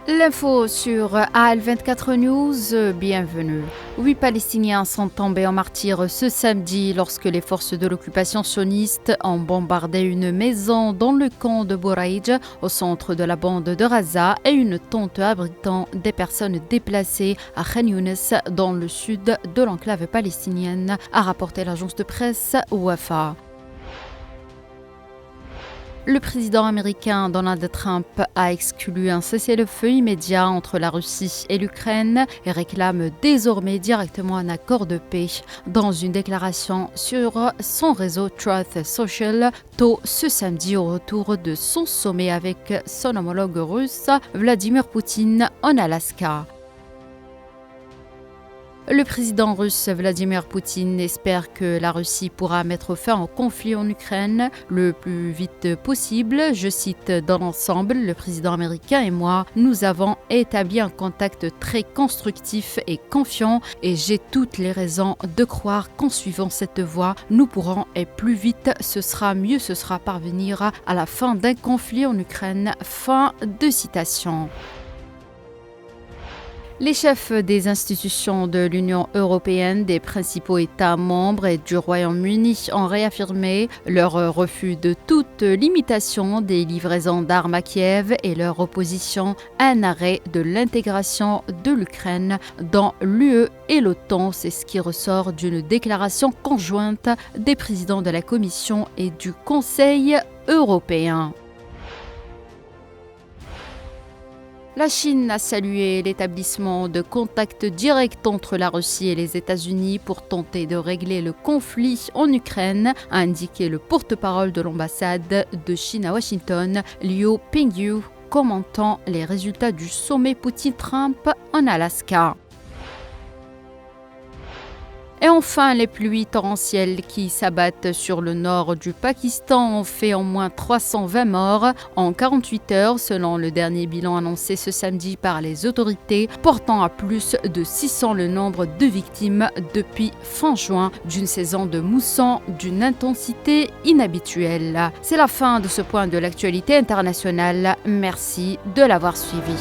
L'info sur AL24 News, bienvenue. 8 Palestiniens sont tombés en martyrs ce samedi lorsque les forces de l'occupation sioniste ont bombardé une maison dans le camp de Bouraïdj, au centre de la bande de Gaza, et une tente abritant des personnes déplacées à Khan Younes, dans le sud de l'enclave palestinienne, a rapporté l'agence de presse Wafa. Le président américain Donald Trump a exclu un cessez-le-feu immédiat entre la Russie et l'Ukraine et réclame désormais directement un accord de paix. Dans une déclaration sur son réseau Truth Social, tôt ce samedi au retour de son sommet avec son homologue russe Vladimir Poutine en Alaska. Le président russe Vladimir Poutine espère que la Russie pourra mettre fin au conflit en Ukraine le plus vite possible. Je cite: dans l'ensemble, le président américain et moi, nous avons établi un contact très constructif et confiant et j'ai toutes les raisons de croire qu'en suivant cette voie, nous pourrons et plus vite ce sera parvenir à la fin d'un conflit en Ukraine. Fin de citation. Les chefs des institutions de l'Union européenne, des principaux États membres et du Royaume-Uni ont réaffirmé leur refus de toute limitation des livraisons d'armes à Kiev et leur opposition à un arrêt de l'intégration de l'Ukraine dans l'UE et l'OTAN. C'est ce qui ressort d'une déclaration conjointe des présidents de la Commission et du Conseil européen. La Chine a salué l'établissement de contacts directs entre la Russie et les États-Unis pour tenter de régler le conflit en Ukraine, a indiqué le porte-parole de l'ambassade de Chine à Washington, Liu Pengyu, commentant les résultats du sommet Poutine-Trump en Alaska. Et enfin, les pluies torrentielles qui s'abattent sur le nord du Pakistan ont fait au moins 320 morts en 48 heures, selon le dernier bilan annoncé ce samedi par les autorités, portant à plus de 600 le nombre de victimes depuis fin juin, d'une saison de mousson d'une intensité inhabituelle. C'est la fin de ce point de l'actualité internationale. Merci de l'avoir suivi.